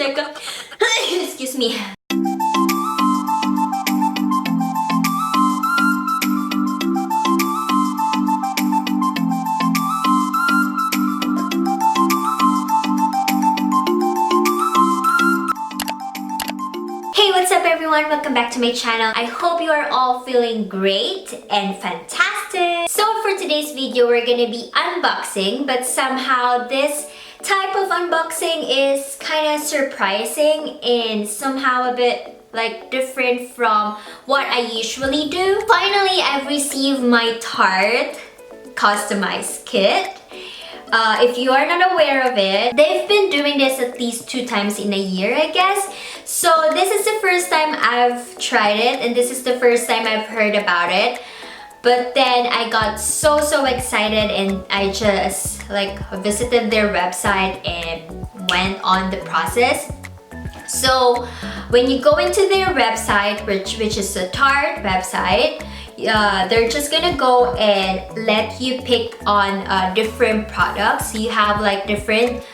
second. Excuse me. Hey, what's up everyone? Welcome back to my channel. I hope you are all feeling great and fantastic. So for today's video, we're gonna be unboxing, but somehow this type of unboxing is kind of surprising and somehow a bit like different from what I usually do. Finally, I've received my Tarte customized kit. If you are not aware of it, they've been doing this at least 2 times in a year, I guess. So this is the first time I've tried it and this is the first time I've heard about it. But then I got so excited and I just like visited their website and went on the process. So when you go into their website, which is the Tarte website, they're just gonna go and let you pick on different products. You have like different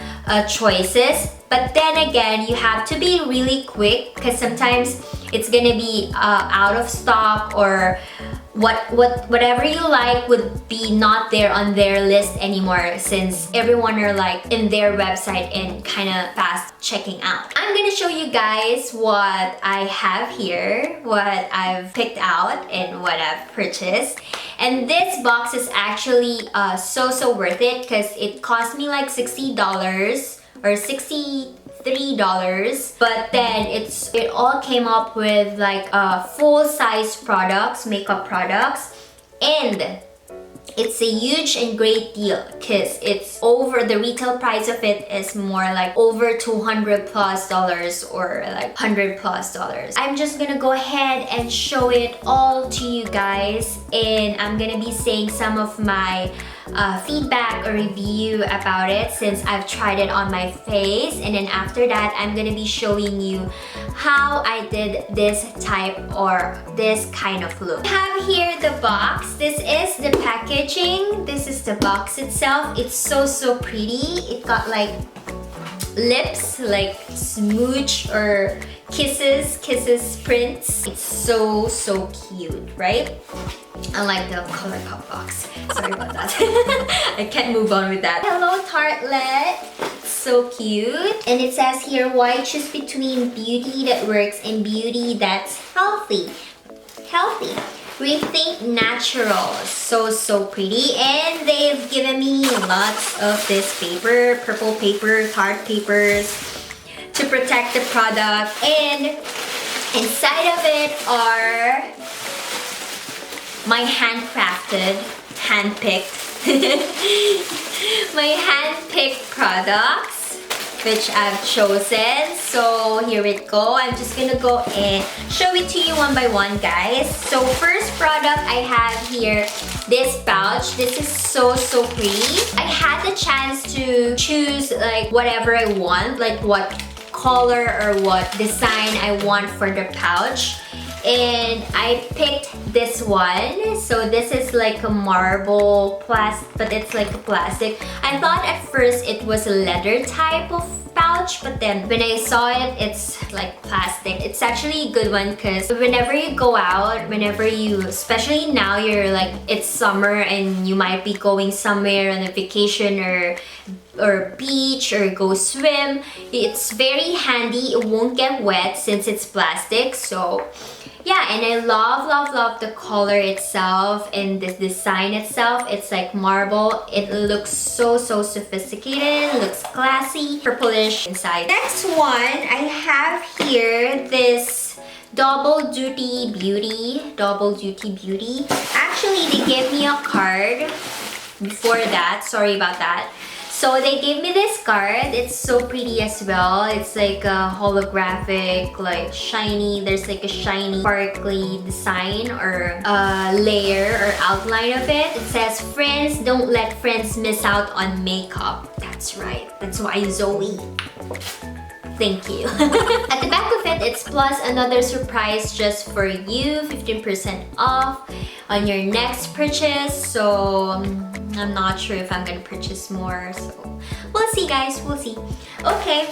choices, but then again you have to be really quick because sometimes it's gonna be out of stock, or whatever you like would be not there on their list anymore, since everyone are like in their website and kind of fast checking out. I'm gonna show you guys what I have here, what I've picked out and what I've purchased. And this box is actually so worth it because it cost me like $60 or $63, but then it all came up with like full-size products, makeup products, and it's a huge and great deal because it's over, the retail price of it is more like over $200+ or like $100+. I'm just gonna go ahead and show it all to you guys, and I'm gonna be saying some of my feedback or review about it since I've tried it on my face, and then after that I'm gonna be showing you how I did this type or this kind of look. I have here the box. This is the packaging. This is the box itself. It's so pretty. It got like lips, like smooch or kisses prints. It's so cute, right? I like the color pop box. Sorry about that. I can't move on with that. Hello Tartlet. So cute. And it says here, why choose between beauty that works and beauty that's healthy? Rethink natural. So pretty. And they've given me lots of this paper, purple paper, Tarte papers to protect the product. And inside of it are my handcrafted, my handpicked products, which I've chosen. So here we go. I'm just gonna go and show it to you one by one, guys. So first product I have here, this pouch. This is so pretty. I had the chance to choose like whatever I want, like what color or what design I want for the pouch. And I picked this one. So this is like a marble plastic, but it's like a plastic. I thought at first it was a leather type of pouch, but then when I saw it, it's like plastic. It's actually a good one because whenever you go out, whenever you, especially now you're like, it's summer and you might be going somewhere on a vacation or beach or go swim, it's very handy. It won't get wet since it's plastic. So yeah, and I love the color itself and the design itself. It's like marble. It looks so sophisticated, looks classy, purplish inside. Next one, I have here this Double Duty Beauty. Actually, they gave me a card before that. Sorry about that. So they gave me this card. It's so pretty as well. It's like a holographic, like shiny. There's like a shiny, sparkly design or layer or outline of it. It says, friends, don't let friends miss out on makeup. That's right. That's why Zoe. Thank you. At the back of it, it's plus another surprise just for you. 15% off on your next purchase. So I'm not sure if I'm gonna purchase more. So we'll see, guys. We'll see. Okay.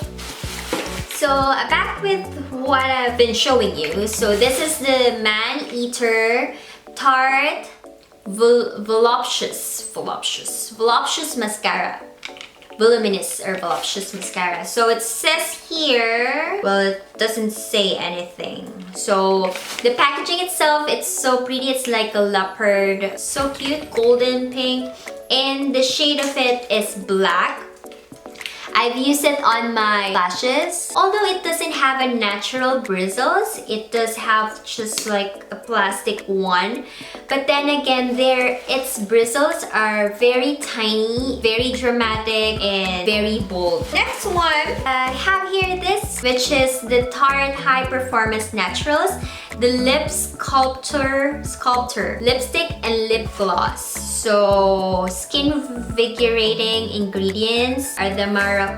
So back with what I've been showing you. So this is the Maneater Tarte Voluptuous mascara. Voluminous or voluptuous mascara. So it says here, well, it doesn't say anything. So the packaging itself, it's so pretty. It's like a leopard, so cute, golden pink, and the shade of it is black. I've used it on my lashes. Although it doesn't have a natural bristles, it does have just like a plastic one. But then again, its bristles are very tiny, very dramatic, and very bold. Next one, I have here this, which is the Tarte High Performance Naturals, the Lip Sculptor Lipstick and Lip Gloss. So skin invigorating ingredients are the maracuja.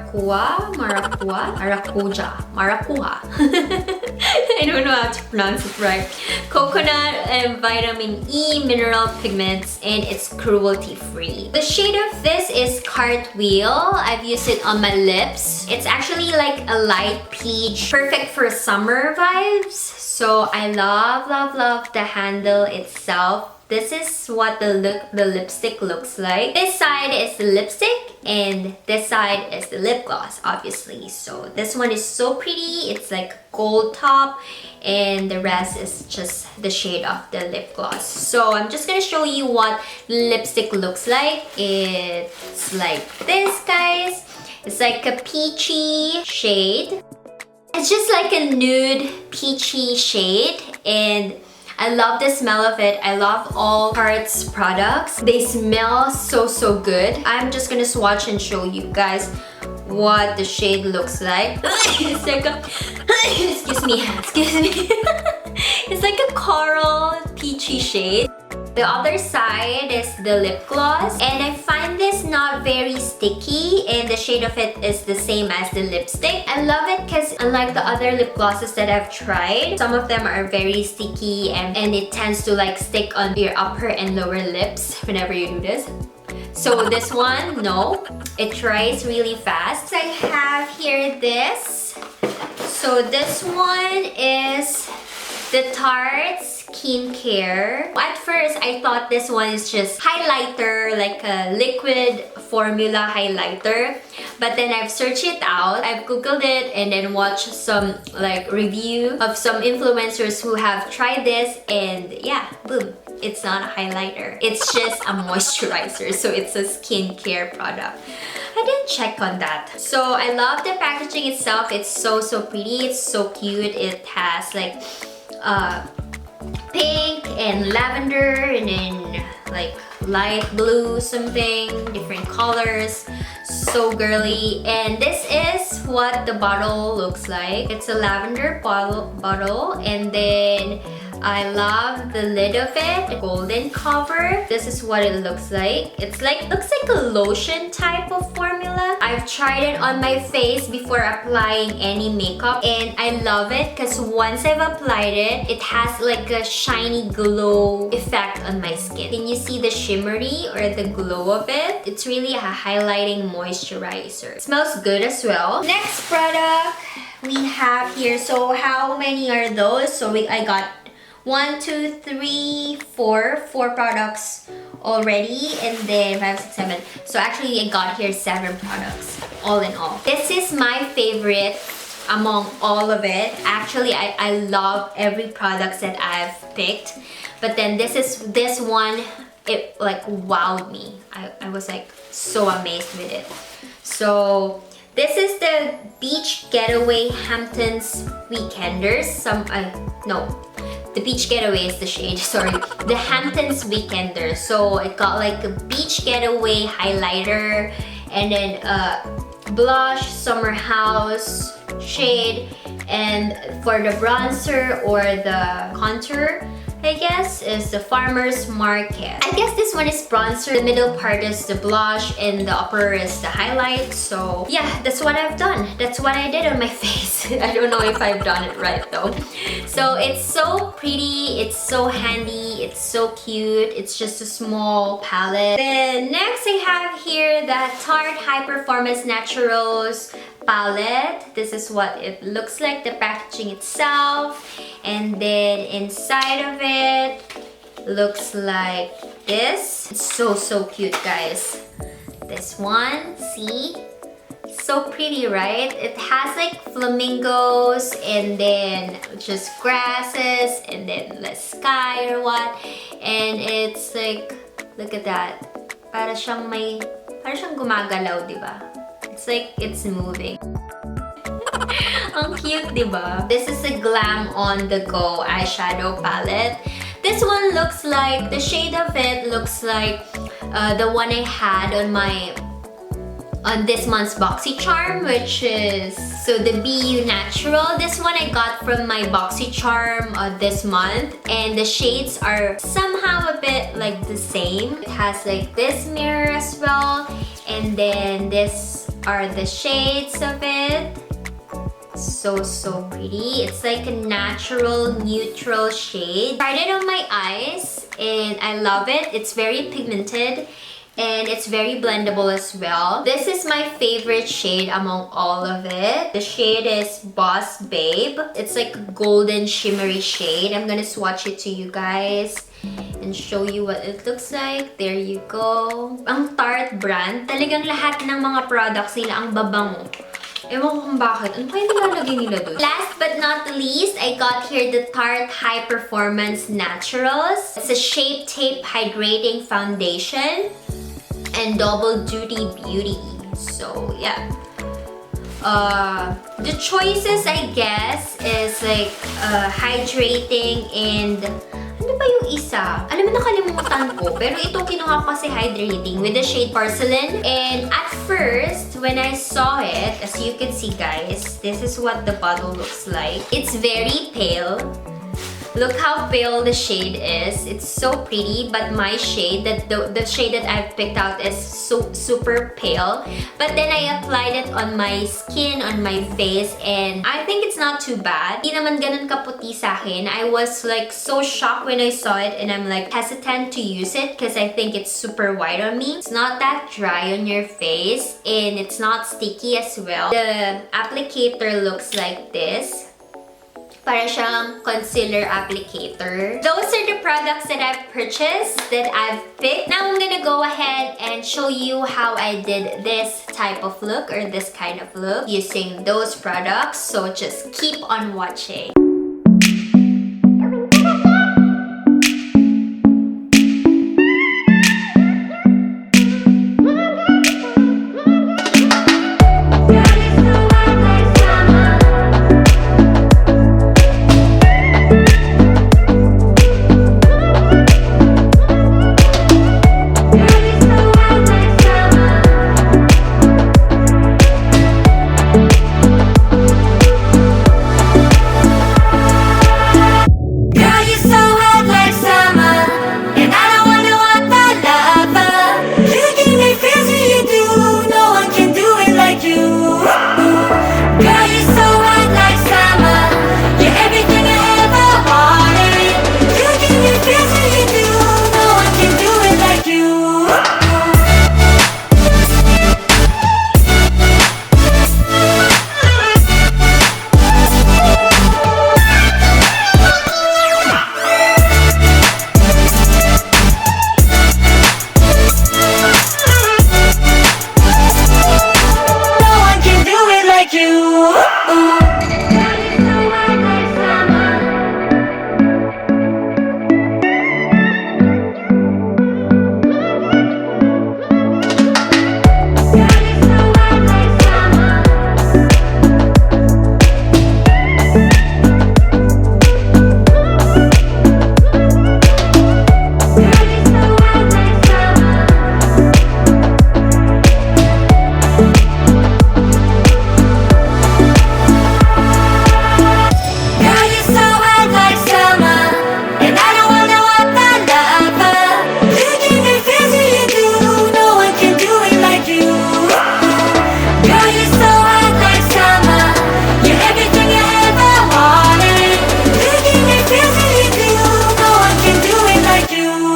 I don't know how to pronounce it right. Coconut and vitamin E mineral pigments, and it's cruelty free. The shade of this is Cartwheel. I've used it on my lips. It's actually like a light peach, perfect for summer vibes. So I love the handle itself. This is what the lipstick looks like. This side is the lipstick and this side is the lip gloss, obviously. So this one is so pretty. It's like gold top and the rest is just the shade of the lip gloss. So I'm just gonna show you what lipstick looks like. It's like this, guys. It's like a peachy shade. It's just like a nude peachy shade, and I love the smell of it. I love all Tarte's products. They smell so good. I'm just gonna swatch and show you guys what the shade looks like. It's like a excuse me. It's like a coral peachy shade. The other side is the lip gloss, and I find this not very sticky, and the shade of it is the same as the lipstick. I love it because unlike the other lip glosses that I've tried, some of them are very sticky and it tends to like stick on your upper and lower lips whenever you do this. So this one, no, it dries really fast. I have here this. So this one is the Tarte Skincare. At first, I thought this one is just highlighter, like a liquid formula highlighter. But then I've searched it out, I've googled it, and then watched some like review of some influencers who have tried this, and yeah, boom. It's not a highlighter. It's just a moisturizer, so it's a skincare product. I didn't check on that. So I love the packaging itself. It's so pretty. It's so cute. It has like pink and lavender and then like light blue something, different colors. So girly. And this is what the bottle looks like. It's a lavender bottle, and then I love the lid of it, the golden cover. This is what it looks like. It's like, looks like a lotion type of formula. I've tried it on my face before applying any makeup, and I love it because once I've applied it, it has like a shiny glow effect on my skin. Can you see the shimmery or the glow of it? It's really a highlighting moisturizer. It smells good as well. Next product we have here. So how many are those? So I got 1, 2, 3, 4 products already, and then 5, 6, 7. So actually I got here 7 products all in all. This is my favorite among all of it. Actually, I love every product that I've picked, but then this one, it like wowed me. I was like so amazed with it. So this is the Beach Getaway Hamptons Weekenders. The Beach Getaway is the shade, sorry. The Hamptons Weekender. So it got like a beach getaway highlighter, and then blush, summer house shade, and for the bronzer or the contour, I guess, is the Farmer's Market. I guess this one is bronzer, the middle part is the blush, and the upper is the highlight. So yeah, that's what I've done. That's what I did on my face. I don't know if I've done it right though. So it's so pretty, it's so handy, it's so cute. It's just a small palette. Then next I have here the Tarte High Performance Naturals palette. This is what it looks like, the packaging itself. And then inside of it looks like this. It's so cute, guys. This one, see? So pretty, right? It has like flamingos and then just grasses and then the sky or what. And it's like, look at that. Para siyang gumagalaw, diba? It's like it's moving. Ang cute, diba? This is a Glam on the go eyeshadow palette. This one looks like, the shade of it looks like the one I had on this month's BoxyCharm, which is, so the BU Natural. This one I got from my BoxyCharm this month, and the shades are somehow a bit like the same. It has like this mirror as well, and then this are the shades of it. So pretty. It's like a natural neutral shade. Tried it on my eyes and I love it. It's very pigmented and it's very blendable as well. This is my favorite shade among all of it. The shade is Boss Babe. It's like a golden shimmery shade. I'm gonna swatch it to you guys and show you what it looks like. There you go. Ang Tarte brand, talagang lahat ng mga products nila ang babango. Ewan ko kung bakit. Ano kaya nilalagay nila doon? Last but not least, I got here the Tarte High Performance Naturals. It's a Shape Tape Hydrating Foundation and Double Duty Beauty. So, yeah. The choices, I guess, is like hydrating and ano ba yung isa? Alam mo, nakalimutan ko. Pero ito kinuha ko kasi hydrating with the shade Porcelain. And at first, when I saw it, as you can see, guys, this is what the bottle looks like. It's very pale. Look how pale the shade is. It's so pretty, but my shade, the shade that I've picked out is so super pale. But then I applied it on my skin, on my face, and I think it's not too bad. Hindi naman ganun kaputi sa akin. I was like so shocked when I saw it and I'm like hesitant to use it because I think it's super white on me. It's not that dry on your face and it's not sticky as well. The applicator looks like this. Para siyang concealer applicator. Those are the products that I've purchased, that I've picked. Now I'm gonna go ahead and show you how I did this type of look or this kind of look using those products. So just keep on watching.